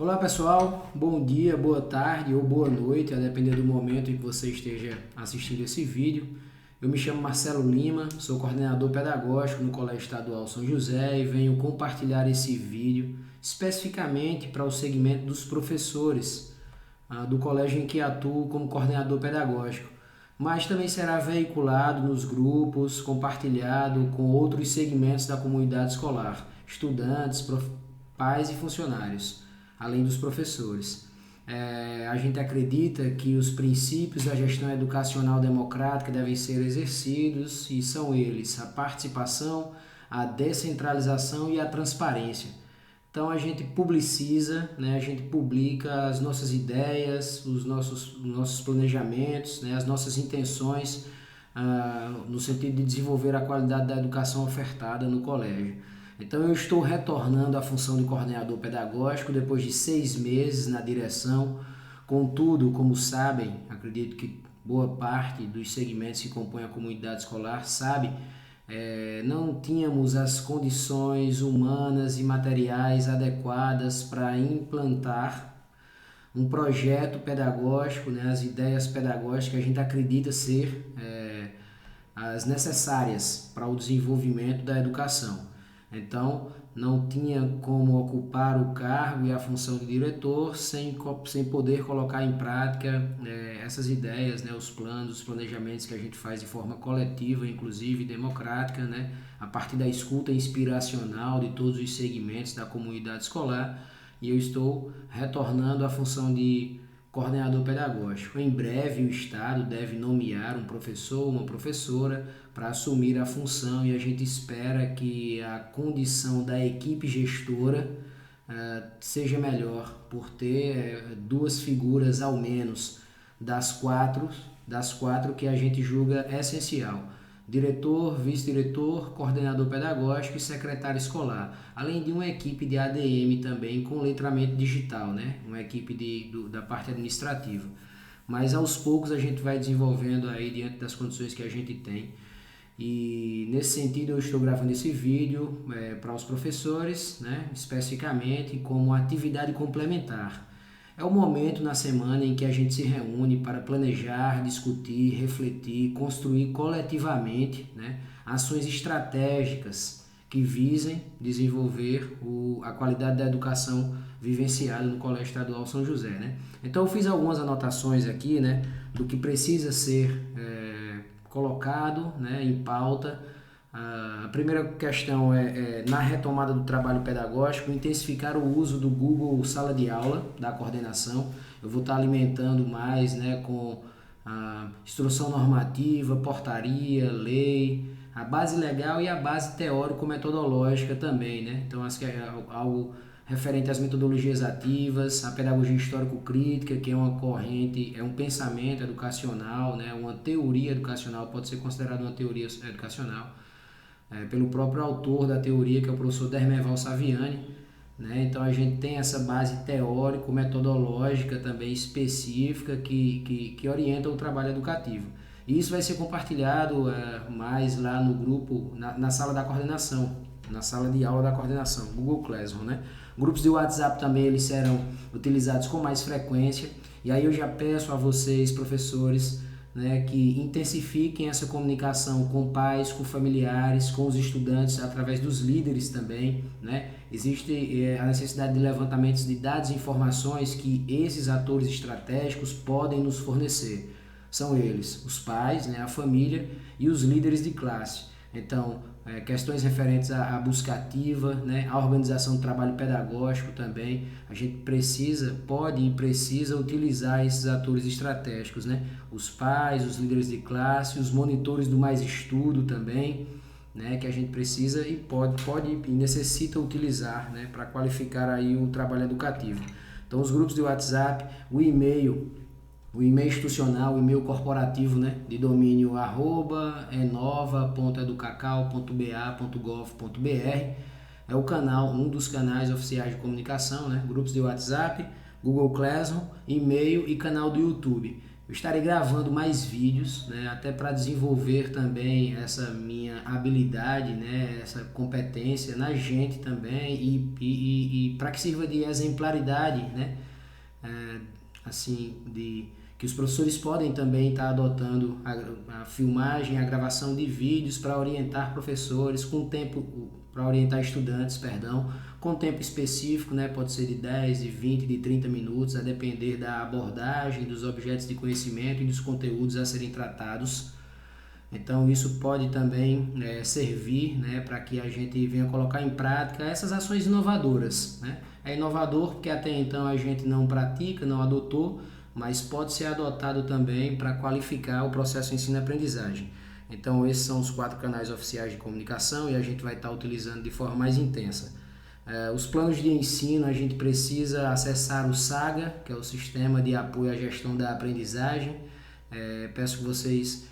Olá pessoal, bom dia, boa tarde ou boa noite, a depender do momento em que você esteja assistindo esse vídeo. Eu me chamo Marcelo Lima, sou coordenador pedagógico no Colégio Estadual São José e venho compartilhar esse vídeo especificamente para o segmento dos professores do colégio em que atuo como coordenador pedagógico, mas também será veiculado nos grupos, compartilhado com outros segmentos da comunidade escolar, estudantes, pais e funcionários, além dos professores. A gente acredita que os princípios da gestão educacional democrática devem ser exercidos e são eles a participação, a descentralização e a transparência. Então a gente publiciza, a gente publica as nossas ideias, os nossos planejamentos, as nossas intenções no sentido de desenvolver a qualidade da educação ofertada no colégio. Então eu estou retornando à função de coordenador pedagógico depois de 6 meses na direção. Contudo, como sabem, acredito que boa parte dos segmentos que compõem a comunidade escolar sabe, não tínhamos as condições humanas e materiais adequadas para implantar um projeto pedagógico, as ideias pedagógicas que a gente acredita ser as necessárias para o desenvolvimento da educação. Então, não tinha como ocupar o cargo e a função de diretor sem poder colocar em prática essas ideias, os planos, os planejamentos que a gente faz de forma coletiva, inclusive democrática, a partir da escuta inspiracional de todos os segmentos da comunidade escolar. E eu estou retornando à função de coordenador pedagógico. Em breve, o Estado deve nomear um professor ou uma professora para assumir a função e a gente espera que a condição da equipe gestora seja melhor, por ter 2 figuras ao menos das quatro que a gente julga essencial: diretor, vice-diretor, coordenador pedagógico e secretário escolar, além de uma equipe de ADM também com letramento digital, uma equipe da parte administrativa. Mas aos poucos a gente vai desenvolvendo aí diante das condições que a gente tem. E nesse sentido eu estou gravando esse vídeo para os professores, especificamente como atividade complementar. É o momento na semana em que a gente se reúne para planejar, discutir, refletir, construir coletivamente ações estratégicas que visem desenvolver a qualidade da educação vivenciada no Colégio Estadual São José. Então eu fiz algumas anotações aqui do que precisa ser colocado em pauta. A primeira questão é na retomada do trabalho pedagógico, intensificar o uso do Google Sala de Aula da coordenação. Eu vou estar alimentando mais com a instrução normativa, portaria, lei, a base legal e a base teórico-metodológica também. Então, acho que é algo referente às metodologias ativas, a pedagogia histórico-crítica, que é uma corrente, é um pensamento educacional, uma teoria educacional, pode ser considerada uma teoria educacional, pelo próprio autor da teoria, que é o professor Dermeval Saviani. Então a gente tem essa base teórico-metodológica também específica que orienta o trabalho educativo. E isso vai ser compartilhado mais lá no grupo, na sala da coordenação, na sala de aula da coordenação, Google Classroom. Grupos de WhatsApp também eles serão utilizados com mais frequência. E aí eu já peço a vocês, professores, que intensifiquem essa comunicação com pais, com familiares, com os estudantes, através dos líderes também. Existe a necessidade de levantamentos de dados e informações que esses atores estratégicos podem nos fornecer. São eles, os pais, a família e os líderes de classe. Então, questões referentes à busca ativa, à organização do trabalho pedagógico também, a gente pode e precisa utilizar esses atores estratégicos, os pais, os líderes de classe, os monitores do Mais Estudo também, que a gente precisa e pode e necessita utilizar para qualificar aí o trabalho educativo. Então, os grupos de WhatsApp, o e-mail institucional, o e-mail corporativo, de domínio @enova.educacau.ba.gov.br, é o canal, um dos canais oficiais de comunicação, grupos de WhatsApp, Google Classroom, e-mail e canal do YouTube. Eu estarei gravando mais vídeos, né, até para desenvolver também essa minha habilidade, né, essa competência na gente também e para que sirva de exemplaridade, né, assim, que os professores podem também estar adotando a filmagem, a gravação de vídeos para orientar professores com tempo, para orientar estudantes, perdão, com tempo específico, né? Pode ser de 10, de 20, de 30 minutos, a depender da abordagem, dos objetos de conhecimento e dos conteúdos a serem tratados. Então isso pode também servir, né, para que a gente venha colocar em prática essas ações inovadoras, né? É inovador porque até então a gente não pratica, não adotou, mas pode ser adotado também para qualificar o processo de ensino-aprendizagem. Então esses são os 4 canais oficiais de comunicação e a gente vai estar utilizando de forma mais intensa. Os planos de ensino, a gente precisa acessar o SAGA, que é o Sistema de Apoio à Gestão da Aprendizagem. Peço que vocês,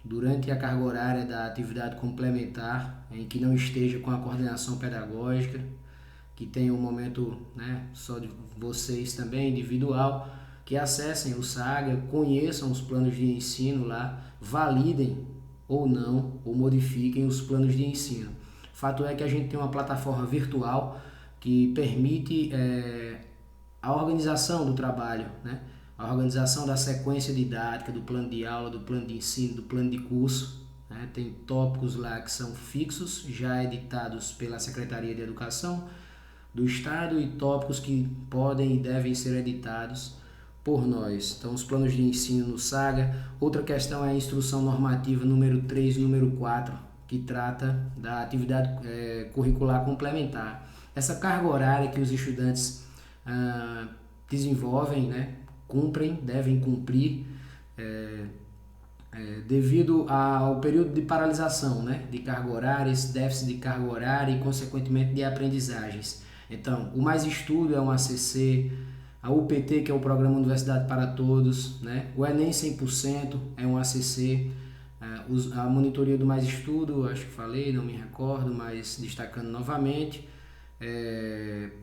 durante a carga horária da atividade complementar, em que não esteja com a coordenação pedagógica, que tenha um momento, né, só de vocês também, individual, que acessem o SAGA, conheçam os planos de ensino lá, validem ou não, ou modifiquem os planos de ensino. Fato é que a gente tem uma plataforma virtual que permite a organização do trabalho, né? A organização da sequência didática, do plano de aula, do plano de ensino, do plano de curso. Né? Tem tópicos lá que são fixos, já editados pela Secretaria de Educação do Estado, e tópicos que podem e devem ser editados por nós. Então, os planos de ensino no SAGA. Outra questão é a instrução normativa número 3 e número 4, que trata da atividade curricular complementar. Essa carga horária que os estudantes desenvolvem, né, cumprem, devem cumprir, devido ao período de paralisação, né, de carga horária, esse déficit de carga horária e, consequentemente, de aprendizagens. Então, o Mais Estudo é um ACC, a UPT, que é o Programa Universidade para Todos, né, o Enem 100% é um ACC, a monitoria do Mais Estudo, acho que falei, não me recordo, mas destacando novamente,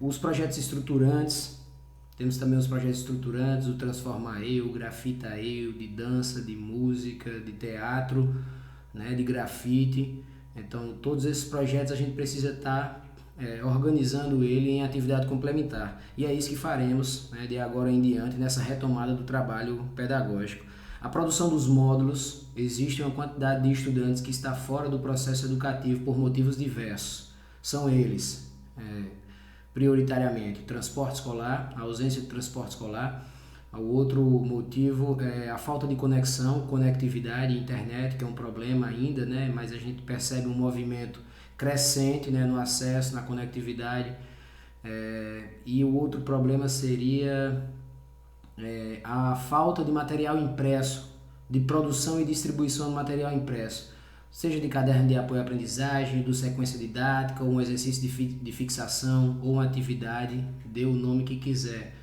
os projetos estruturantes. Temos também os projetos estruturantes, o Transforma Eu, o Grafita Eu, de dança, de música, de teatro, né, de grafite. Então, todos esses projetos a gente precisa estar organizando ele em atividade complementar. E é isso que faremos, né, de agora em diante, nessa retomada do trabalho pedagógico. A produção dos módulos, existe uma quantidade de estudantes que está fora do processo educativo por motivos diversos. São eles... prioritariamente transporte escolar, a ausência de transporte escolar. O outro motivo é a falta de conectividade, internet, que é um problema ainda, né? Mas a gente percebe um movimento crescente, né, no acesso, na conectividade. E o outro problema seria a falta de material impresso, de produção e distribuição de material impresso, seja de caderno de apoio à aprendizagem, do sequência didática, ou um exercício de fixação, ou uma atividade, dê o nome que quiser,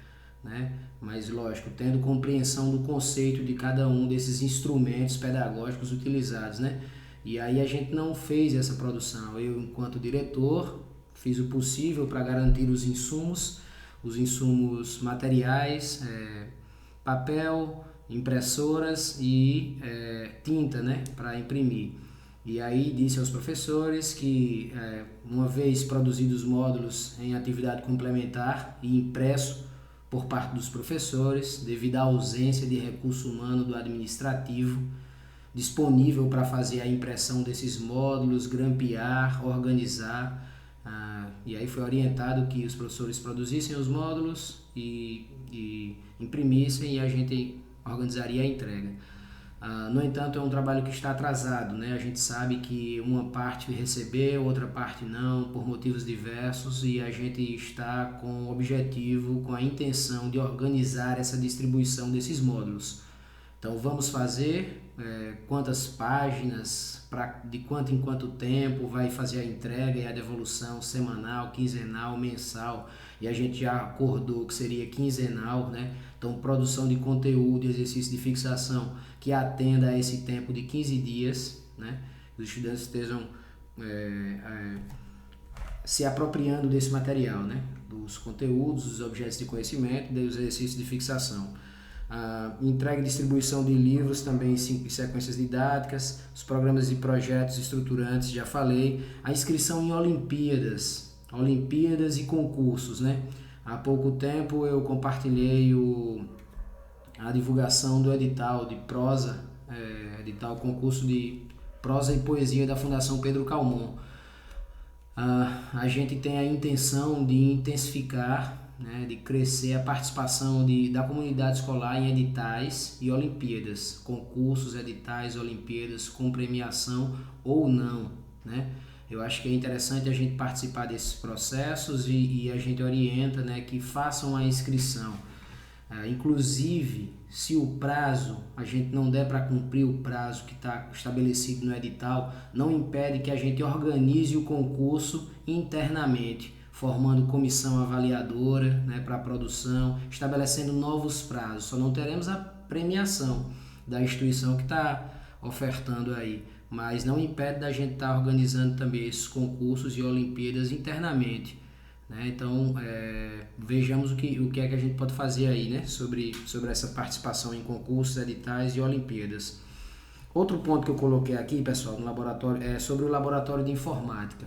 né? Mas, lógico, tendo compreensão do conceito de cada um desses instrumentos pedagógicos utilizados, né? E aí a gente não fez essa produção. Eu, enquanto diretor, fiz o possível para garantir os insumos materiais, papel, impressoras e tinta, né, para imprimir. E aí disse aos professores que, uma vez produzidos os módulos em atividade complementar e impresso por parte dos professores, devido à ausência de recurso humano do administrativo disponível para fazer a impressão desses módulos, grampear, organizar, e aí foi orientado que os professores produzissem os módulos e imprimissem, e a gente organizaria a entrega. No entanto, é um trabalho que está atrasado, né? A gente sabe que uma parte recebeu, outra parte não, por motivos diversos, e a gente está com o objetivo, com a intenção de organizar essa distribuição desses módulos. Então, vamos fazer quantas páginas, de quanto em quanto tempo, vai fazer a entrega e a devolução semanal, quinzenal, mensal, e a gente já acordou que seria quinzenal, né? Então, produção de conteúdo, exercício de fixação que atenda a esse tempo de 15 dias, né? Os estudantes estejam se apropriando desse material, né? Dos conteúdos, dos objetos de conhecimento e dos exercícios de fixação. Entrega e distribuição de livros também em sequências didáticas, os programas e projetos estruturantes, já falei, a inscrição em Olimpíadas e concursos, né? Há pouco tempo eu compartilhei a divulgação do edital de prosa, edital concurso de prosa e poesia da Fundação Pedro Calmon. A gente tem a intenção de intensificar, né, de crescer a participação da comunidade escolar em editais e Olimpíadas, concursos, editais, Olimpíadas com premiação ou não, né? Eu acho que é interessante a gente participar desses processos e a gente orienta, né, que façam a inscrição. Inclusive, se o prazo, a gente não der para cumprir o prazo que está estabelecido no edital, não impede que a gente organize o concurso internamente, formando comissão avaliadora, né, para a produção, estabelecendo novos prazos. Só não teremos a premiação da instituição que está ofertando aí, mas não impede da gente estar organizando também esses concursos e Olimpíadas internamente. Então, vejamos o que é que a gente pode fazer aí, né, sobre essa participação em concursos, editais e Olimpíadas. Outro ponto que eu coloquei aqui, pessoal, no laboratório, é sobre o laboratório de informática.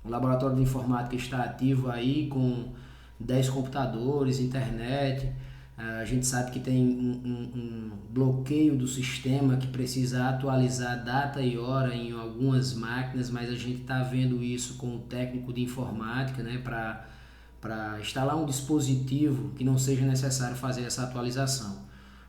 O laboratório de informática está ativo aí com 10 computadores, internet. A gente sabe que tem um bloqueio do sistema que precisa atualizar data e hora em algumas máquinas, mas a gente está vendo isso com o técnico de informática, né, para instalar um dispositivo que não seja necessário fazer essa atualização.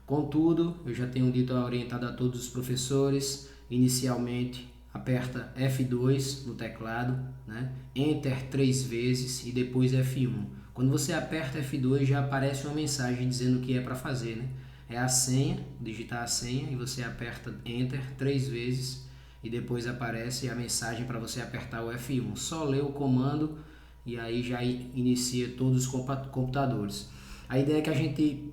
Contudo, eu já tenho dito orientado a todos os professores, inicialmente aperta F2 no teclado, né, Enter 3 vezes e depois F1. Quando você aperta F2 já aparece uma mensagem dizendo o que é para fazer, né? É a senha, digitar a senha e você aperta Enter 3 vezes e depois aparece a mensagem para você apertar o F1. Só lê o comando e aí já inicia todos os computadores. A ideia é que a gente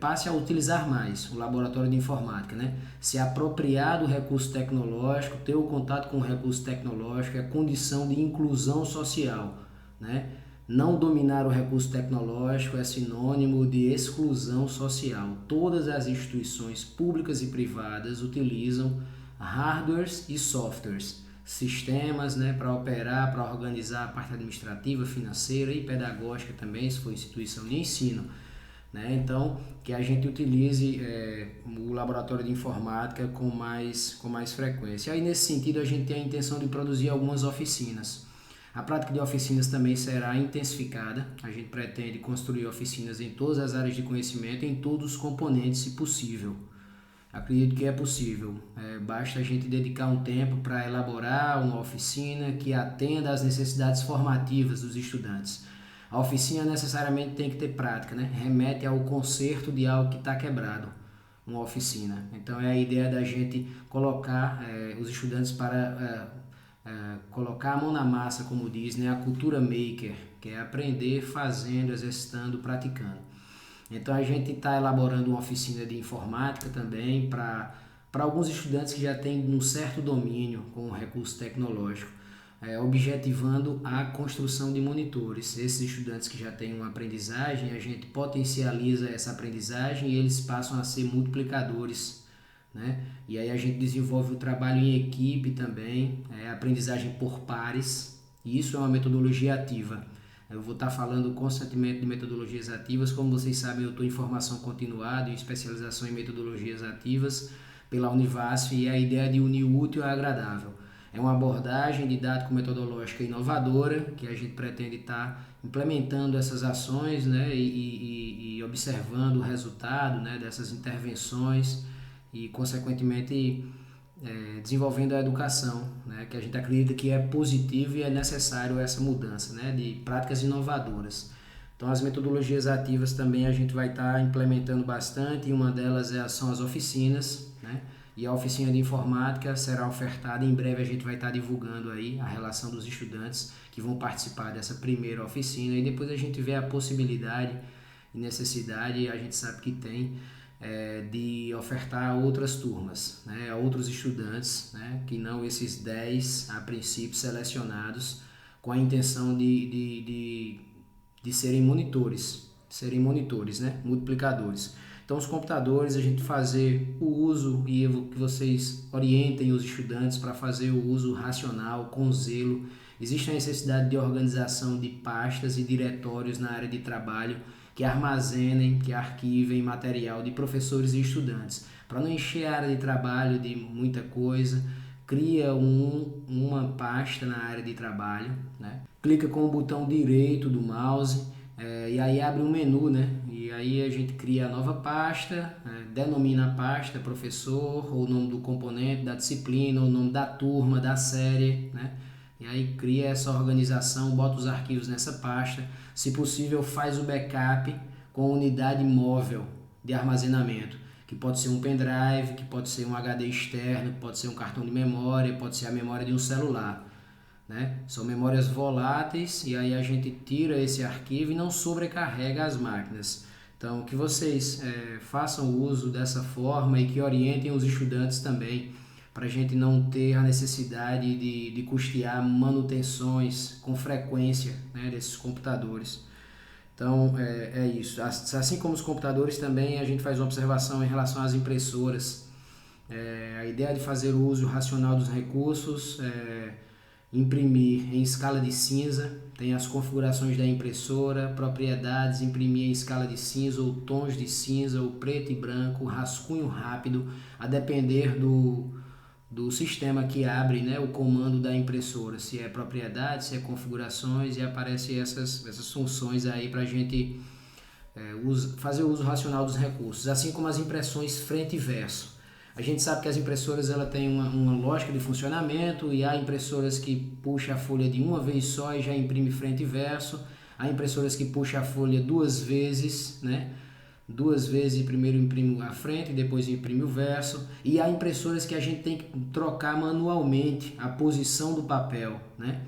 passe a utilizar mais o laboratório de informática, né? Se apropriar do recurso tecnológico, ter o contato com o recurso tecnológico é condição de inclusão social, né? Não dominar o recurso tecnológico é sinônimo de exclusão social. Todas as instituições públicas e privadas utilizam hardwares e softwares, sistemas, né, para operar, para organizar a parte administrativa, financeira e pedagógica também, se for instituição de ensino. Né? Então, que a gente utilize o laboratório de informática com mais frequência. Aí, nesse sentido, a gente tem a intenção de produzir algumas oficinas. A prática de oficinas também será intensificada. A gente pretende construir oficinas em todas as áreas de conhecimento, em todos os componentes, se possível. Acredito que é possível. Basta a gente dedicar um tempo para elaborar uma oficina que atenda às necessidades formativas dos estudantes. A oficina necessariamente tem que ter prática, né? Remete ao conserto de algo que está quebrado, uma oficina. Então é a ideia da gente colocar os estudantes para colocar a mão na massa, como diz, né? A cultura maker, que é aprender fazendo, exercitando, praticando. Então a gente está elaborando uma oficina de informática também para alguns estudantes que já têm um certo domínio com o recurso tecnológico, objetivando a construção de monitores. Esses estudantes que já têm uma aprendizagem, a gente potencializa essa aprendizagem e eles passam a ser multiplicadores, né? E aí a gente desenvolve o trabalho em equipe também, aprendizagem por pares, e isso é uma metodologia ativa. Eu vou estar falando constantemente de metodologias ativas. Como vocês sabem, eu estou em formação continuada e especialização em metodologias ativas pela Univasf, e a ideia de unir o útil ao agradável. É uma abordagem didático-metodológica inovadora que a gente pretende estar implementando essas ações, né, e observando o resultado, né, dessas intervenções e, consequentemente, desenvolvendo a educação, né, que a gente acredita que é positivo e é necessário essa mudança, né, de práticas inovadoras. Então, as metodologias ativas também a gente vai estar implementando bastante, e uma delas são as oficinas, né, e a oficina de informática será ofertada. Em breve a gente vai estar divulgando aí a relação dos estudantes que vão participar dessa primeira oficina, e depois a gente vê a possibilidade e necessidade, a gente sabe que tem, de ofertar outras turmas, né, a outros estudantes, né, que não esses 10 a princípio selecionados com a intenção de serem monitores, né, multiplicadores. Então, os computadores, a gente fazer o uso e que vocês orientem os estudantes para fazer o uso racional, com zelo. Existe a necessidade de organização de pastas e diretórios na área de trabalho que armazenem, que arquivem material de professores e estudantes. Para não encher a área de trabalho de muita coisa, cria uma pasta na área de trabalho, né? Clica com o botão direito do mouse e aí abre um menu, né? E aí a gente cria a nova pasta, denomina a pasta professor, ou o nome do componente, da disciplina, o nome da turma, da série, né? E aí cria essa organização, bota os arquivos nessa pasta. Se possível, faz o backup com unidade móvel de armazenamento, que pode ser um pendrive, que pode ser um HD externo, pode ser um cartão de memória, pode ser a memória de um celular, né? São memórias voláteis e aí a gente tira esse arquivo e não sobrecarrega as máquinas. Então, que vocês façam uso dessa forma e que orientem os estudantes também, para a gente não ter a necessidade de custear manutenções com frequência, né, desses computadores. Então, é isso. Assim como os computadores, também a gente faz uma observação em relação às impressoras. A ideia de fazer o uso racional dos recursos, imprimir em escala de cinza, tem as configurações da impressora, propriedades, imprimir em escala de cinza ou tons de cinza, ou preto e branco, rascunho rápido, a depender do sistema que abre, né, o comando da impressora, se é propriedades, se é configurações, e aparecem essas funções aí para a gente fazer o uso racional dos recursos, assim como as impressões frente e verso. A gente sabe que as impressoras ela têm uma lógica de funcionamento, e há impressoras que puxam a folha de uma vez só e já imprime frente e verso. Há impressoras que puxam a folha duas vezes, né? Duas vezes, primeiro imprime a frente, depois imprime o verso. E há impressoras que a gente tem que trocar manualmente a posição do papel, né?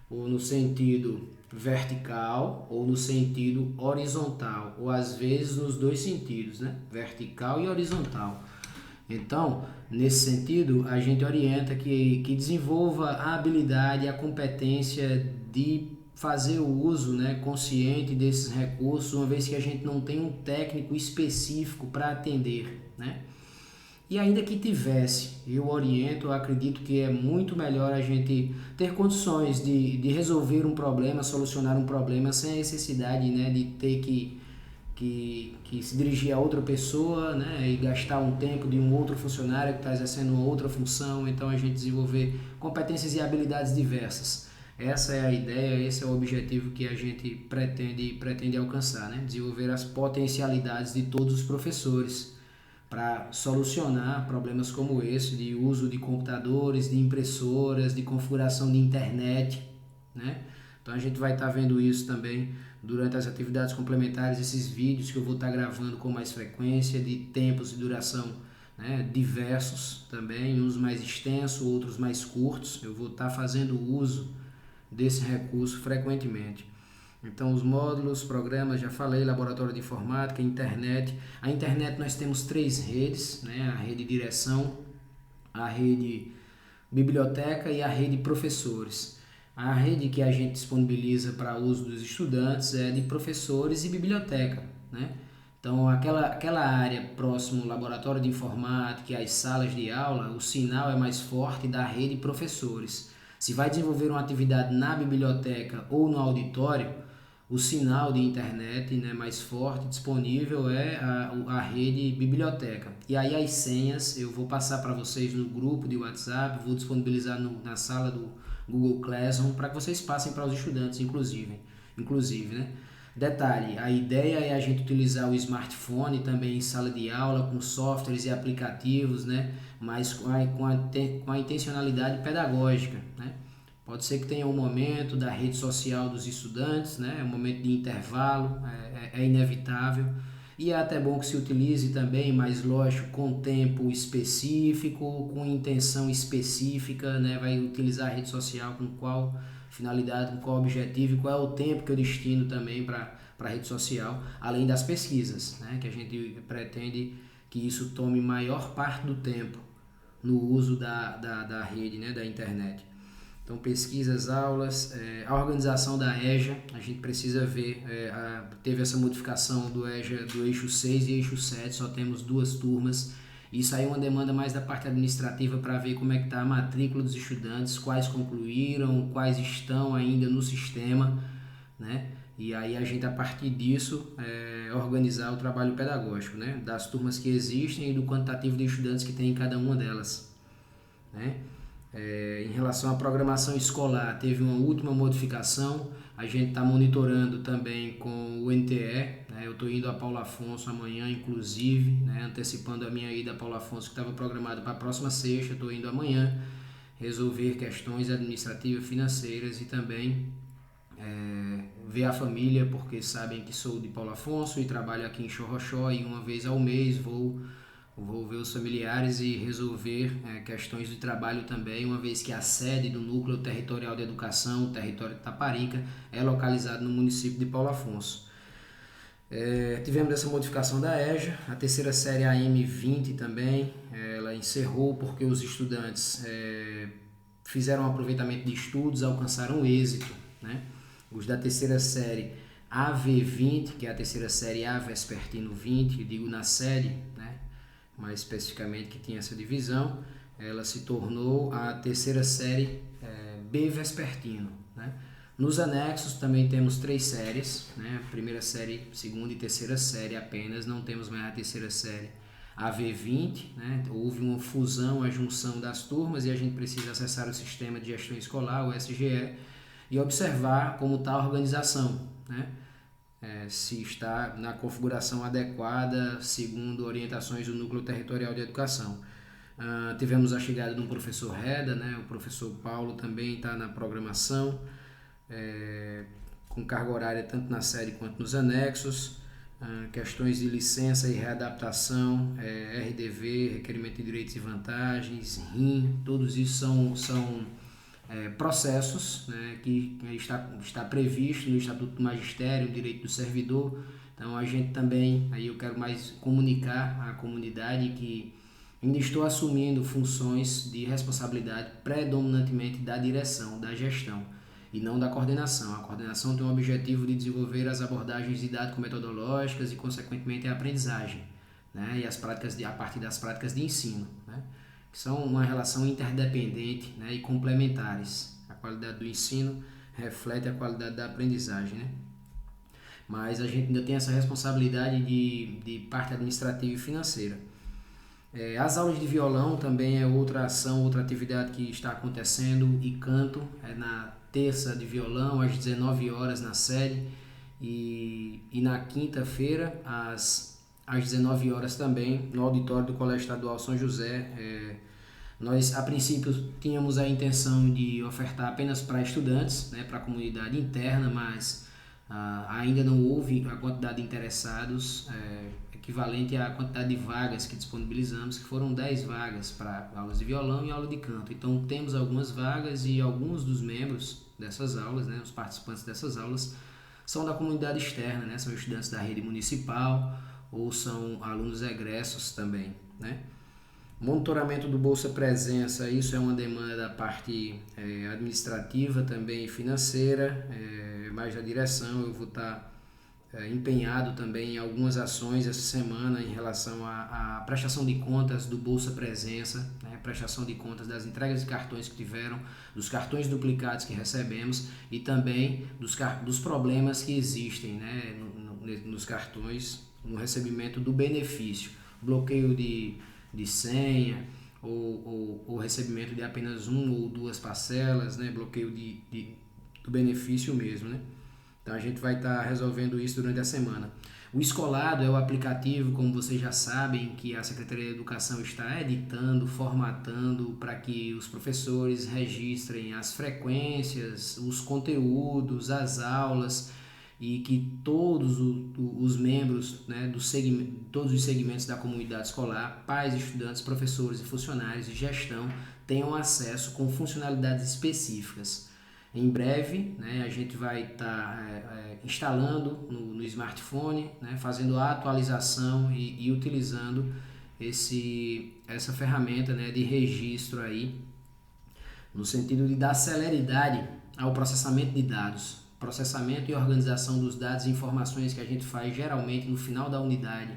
Ou no sentido vertical ou no sentido horizontal, ou às vezes nos dois sentidos, né? Vertical e horizontal. Então, nesse sentido, a gente orienta que desenvolva a habilidade e a competência de fazer o uso, né, consciente desses recursos, uma vez que a gente não tem um técnico específico para atender, né? E ainda que tivesse, eu oriento, eu acredito que é muito melhor a gente ter condições de resolver um problema, solucionar um problema sem a necessidade, né, de ter que se dirigir a outra pessoa, né, e gastar um tempo de um outro funcionário que está exercendo uma outra função. Então a gente desenvolver competências e habilidades diversas. Essa é a ideia, esse é o objetivo que a gente pretende alcançar, né? Desenvolver as potencialidades de todos os professores para solucionar problemas como esse de uso de computadores, de impressoras, de configuração de internet, né? Então a gente vai estar vendo isso também durante as atividades complementares, esses vídeos que eu vou estar gravando com mais frequência, de tempos e duração, né, diversos também, uns mais extensos, outros mais curtos. Eu vou estar fazendo uso desse recurso frequentemente. Então, os módulos, programas, já falei, laboratório de informática, internet. A internet nós temos 3 redes, né? A rede direção, a rede biblioteca e a rede professores. A rede que a gente disponibiliza para uso dos estudantes é de professores e biblioteca, né? Então, aquela área próximo ao laboratório de informática e às salas de aula, o sinal é mais forte da rede professores. Se vai desenvolver uma atividade na biblioteca ou no auditório, o sinal de internet, né, mais forte disponível é a rede biblioteca. E aí as senhas eu vou passar para vocês no grupo de WhatsApp, vou disponibilizar na sala do Google Classroom para que vocês passem para os estudantes, inclusive, né? Detalhe, a ideia é a gente utilizar o smartphone também em sala de aula com softwares e aplicativos, né? Mas com a intencionalidade pedagógica, né? Pode ser que tenha um momento da rede social dos estudantes, né? Um momento de intervalo, é inevitável. E é até bom que se utilize também, mas lógico, com tempo específico, com intenção específica, né? Vai utilizar a rede social com qual finalidade, com qual objetivo e qual é o tempo que eu destino também para a rede social, além das pesquisas, né? Que a gente pretende que isso tome maior parte do tempo no uso da rede, né? Da internet. Então, pesquisas, aulas, a organização da EJA, a gente precisa ver, teve essa modificação do EJA do eixo 6 e eixo 7, só temos 2 turmas. Isso aí é uma demanda mais da parte administrativa para ver como é que está a matrícula dos estudantes, quais concluíram, quais estão ainda no sistema, né? E aí a gente, a partir disso, organizar o trabalho pedagógico, né? Das turmas que existem e do quantitativo de estudantes que tem em cada uma delas, né? Em relação à programação escolar, teve uma última modificação. A gente está monitorando também com o NTE, né? Eu estou indo a Paulo Afonso amanhã, inclusive, né? Antecipando a minha ida a Paulo Afonso, que estava programada para a próxima sexta. Estou indo amanhã resolver questões administrativas, financeiras e também ver a família, porque sabem que sou de Paulo Afonso e trabalho aqui em Xorroxó, e uma vez ao mês vou ver os familiares e resolver questões de trabalho também, uma vez que a sede do Núcleo Territorial de Educação, o território de Taparica, é localizado no município de Paulo Afonso. Tivemos essa modificação da EJA, a terceira série AM20 também, ela encerrou porque os estudantes fizeram um aproveitamento de estudos, alcançaram êxito, né? Os da terceira série AV20, que é a terceira série A Vespertino 20, eu digo na série, né? Mais especificamente que tinha essa divisão, ela se tornou a terceira série B Vespertino, né? Nos anexos também temos 3 séries, né? Primeira série, segunda e terceira série apenas, não temos mais a terceira série AV20, né? Houve uma fusão, a junção das turmas, e a gente precisa acessar o Sistema de Gestão Escolar, o SGE, e observar como está a organização, né? Se está na configuração adequada segundo orientações do Núcleo Territorial de Educação. Tivemos a chegada de um professor Reda, né? O professor Paulo também está na programação, com carga horária tanto na série quanto nos anexos. Questões de licença e readaptação, RDV, requerimento de direitos e vantagens, RIM, todos isso são processos, né, que está previsto no Estatuto do Magistério, o direito do servidor. Então a gente também, aí eu quero mais comunicar à comunidade que ainda estou assumindo funções de responsabilidade predominantemente da direção, da gestão, e não da coordenação. A coordenação tem o objetivo de desenvolver as abordagens didático-metodológicas e, consequentemente, a aprendizagem, né, e as práticas a partir das práticas de ensino, né, que são uma relação interdependente, né, e complementares. A qualidade do ensino reflete a qualidade da aprendizagem, né? Mas a gente ainda tem essa responsabilidade de parte administrativa e financeira. As aulas de violão também é outra ação, outra atividade que está acontecendo, e canto na terça de violão às 19 horas na sede, e na quinta-feira às 19 horas também no auditório do Colégio Estadual São José. Nós, a princípio, tínhamos a intenção de ofertar apenas para estudantes, né, para a comunidade interna, mas ainda não houve a quantidade de interessados equivalente à quantidade de vagas que disponibilizamos, que foram 10 vagas para aulas de violão e aula de canto. Então, temos algumas vagas, e alguns dos membros dessas aulas, né, os participantes dessas aulas, são da comunidade externa, né, são estudantes da rede municipal ou são alunos egressos também, né? Monitoramento do Bolsa Presença, isso é uma demanda da parte administrativa também, financeira, mais da direção. Eu vou estar empenhado também em algumas ações essa semana em relação à prestação de contas do Bolsa Presença, né? Prestação de contas das entregas de cartões que tiveram, dos cartões duplicados que recebemos, e também dos problemas que existem, né, nos cartões, no recebimento do benefício, bloqueio de senha, ou recebimento de apenas 1 ou 2 parcelas, né? Bloqueio do benefício mesmo, né? Então a gente vai estar resolvendo isso durante a semana. O Escolado é o aplicativo, como vocês já sabem, que a Secretaria de Educação está editando, formatando para que os professores registrem as frequências, os conteúdos, as aulas, e que todos os membros, né, todos os segmentos da comunidade escolar, pais, estudantes, professores e funcionários de gestão, tenham acesso com funcionalidades específicas. Em breve, né, a gente vai estar instalando no smartphone, né, fazendo a atualização e utilizando essa ferramenta, né, de registro aí no sentido de dar celeridade ao processamento de dados, processamento e organização dos dados e informações que a gente faz geralmente no final da unidade,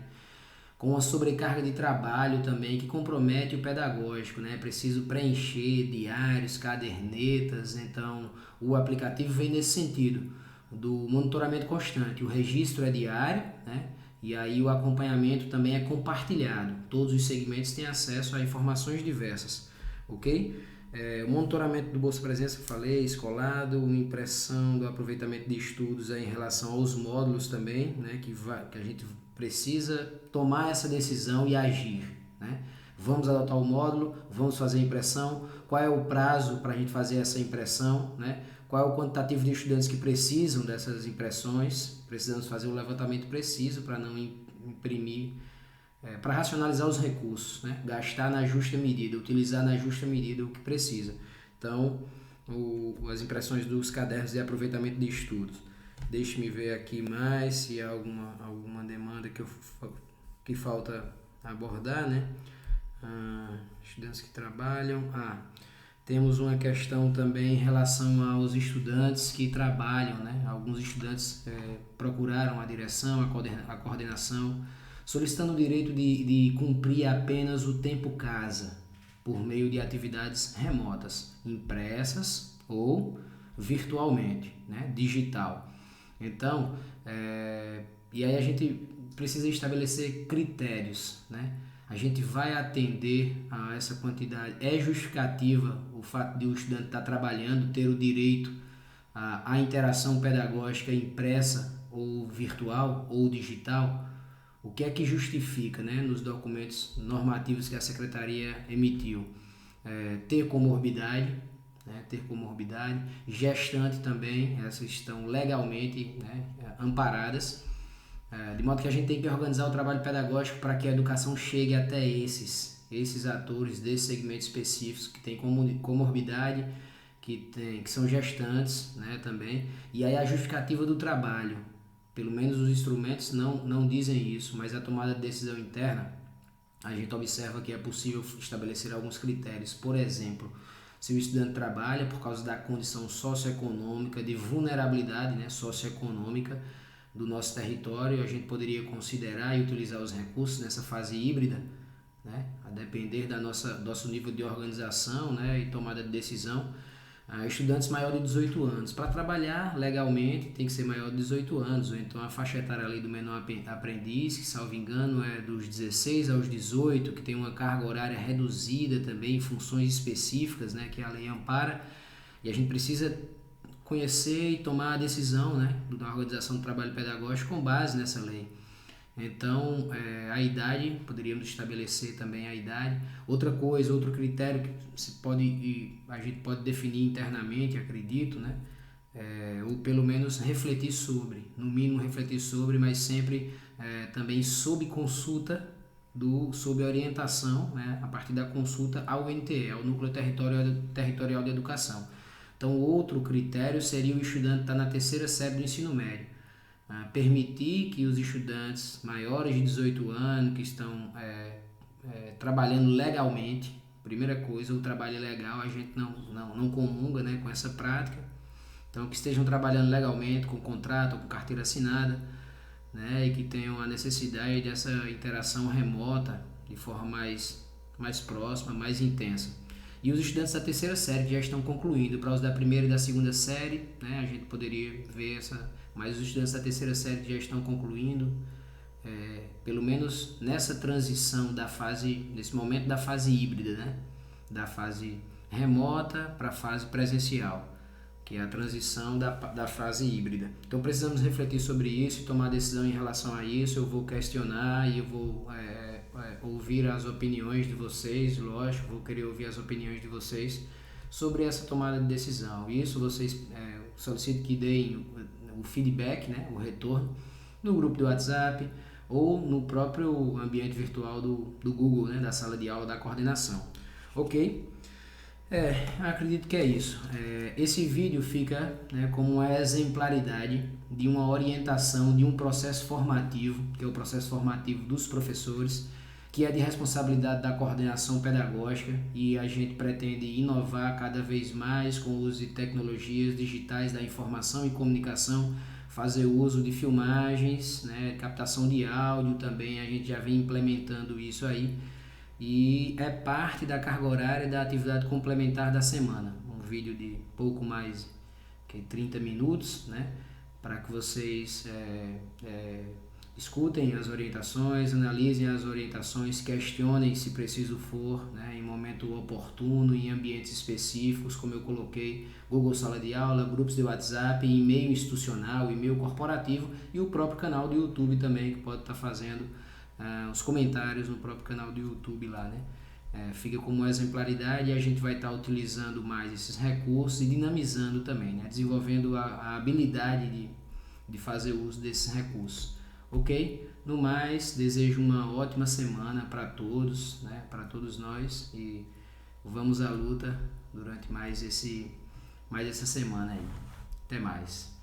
com uma sobrecarga de trabalho também que compromete o pedagógico, né? É preciso preencher diários, cadernetas, então o aplicativo vem nesse sentido, do monitoramento constante. O registro é diário, né? E aí o acompanhamento também é compartilhado. Todos os segmentos têm acesso a informações diversas, ok? O monitoramento do Bolsa Presença, que falei, escolado, impressão do aproveitamento de estudos em relação aos módulos também, né? Que a gente precisa tomar essa decisão e agir, né? Vamos adotar o módulo, vamos fazer a impressão, qual é o prazo para a gente fazer essa impressão, né? Qual é o quantitativo de estudantes que precisam dessas impressões, precisamos fazer um levantamento preciso para não imprimir, para racionalizar os recursos, né? Gastar na justa medida, utilizar na justa medida o que precisa. Então, as impressões dos cadernos de aproveitamento de estudos. Deixe-me ver aqui mais se há alguma demanda que falta abordar, né? Estudantes que trabalham. Temos uma questão também em relação aos estudantes que trabalham, né? Alguns estudantes procuraram a direção, a coordenação, solicitando o direito de cumprir apenas o tempo casa, por meio de atividades remotas, impressas ou virtualmente, né? Digital. Então, e aí a gente precisa estabelecer critérios, né? A gente vai atender a essa quantidade. É justificativa o fato de o estudante estar trabalhando, ter o direito à interação pedagógica impressa ou virtual ou digital? O que é que justifica, né, nos documentos normativos que a Secretaria emitiu? Ter comorbidade, né, gestante também, essas estão legalmente, né, amparadas. De modo que a gente tem que organizar o trabalho pedagógico para que a educação chegue até esses atores desses segmentos específicos que têm comorbidade, que são gestantes, né, também. E aí a justificativa do trabalho, pelo menos os instrumentos não dizem isso, mas a tomada de decisão interna, a gente observa que é possível estabelecer alguns critérios. Por exemplo, se o estudante trabalha por causa da condição socioeconômica, de vulnerabilidade, né, socioeconômica, do nosso território, a gente poderia considerar e utilizar os recursos nessa fase híbrida, né? A depender da nosso nível de organização, né, e tomada de decisão. Estudantes maiores de 18 anos. Para trabalhar legalmente tem que ser maior de 18 anos, ou então a faixa etária ali do menor aprendiz, que salvo engano é dos 16 aos 18, que tem uma carga horária reduzida também, funções específicas, né, que a lei ampara, e a gente precisa conhecer e tomar a decisão, né, da organização do trabalho pedagógico com base nessa lei. Então, a idade, poderíamos estabelecer também a idade. Outra coisa, outro critério que a gente pode definir internamente, acredito, né, ou pelo menos refletir sobre, no mínimo refletir sobre, mas sempre também sob consulta, sob orientação, né, a partir da consulta ao NTE, ao Núcleo Territorial de Educação. Então, outro critério seria o estudante estar na terceira série do ensino médio. Permitir que os estudantes maiores de 18 anos que estão trabalhando legalmente, primeira coisa, o trabalho é legal, a gente não comunga, né, com essa prática. Então, que estejam trabalhando legalmente, com contrato ou com carteira assinada, né, e que tenham a necessidade dessa interação remota de forma mais próxima, mais intensa. E os estudantes da terceira série que já estão concluindo, para os da primeira e da segunda série, né, a gente poderia ver mas os estudantes da terceira série que já estão concluindo, pelo menos nessa transição nesse momento da fase híbrida, né, da fase remota para a fase presencial, que é a transição da fase híbrida. Então precisamos refletir sobre isso e tomar decisão em relação a isso. Eu vou questionar e eu vou ouvir as opiniões de vocês, lógico, vou querer ouvir as opiniões de vocês sobre essa tomada de decisão. Isso vocês solicito que deem o feedback, né, o retorno, no grupo do WhatsApp ou no próprio ambiente virtual do Google, né, da sala de aula da coordenação. Ok? Acredito que é isso. Esse vídeo fica, né, como uma exemplaridade de uma orientação, de um processo formativo, que é o processo formativo dos professores, que é de responsabilidade da coordenação pedagógica, e a gente pretende inovar cada vez mais com o uso de tecnologias digitais da informação e comunicação, fazer uso de filmagens, né, captação de áudio também, a gente já vem implementando isso aí, e é parte da carga horária da atividade complementar da semana. Um vídeo de pouco mais que 30 minutos, né, para que vocês escutem as orientações, analisem as orientações, questionem se preciso for, né, em momento oportuno, em ambientes específicos, como eu coloquei, Google Sala de Aula, grupos de WhatsApp, e-mail institucional, e-mail corporativo, e o próprio canal do YouTube também, que pode estar fazendo os comentários no próprio canal do YouTube lá, né? Fica como exemplaridade, e a gente vai estar utilizando mais esses recursos e dinamizando também, né? Desenvolvendo a habilidade de fazer uso desses recursos. Ok? No mais, desejo uma ótima semana para todos, né? Para todos nós, e vamos à luta durante mais essa semana aí. Até mais.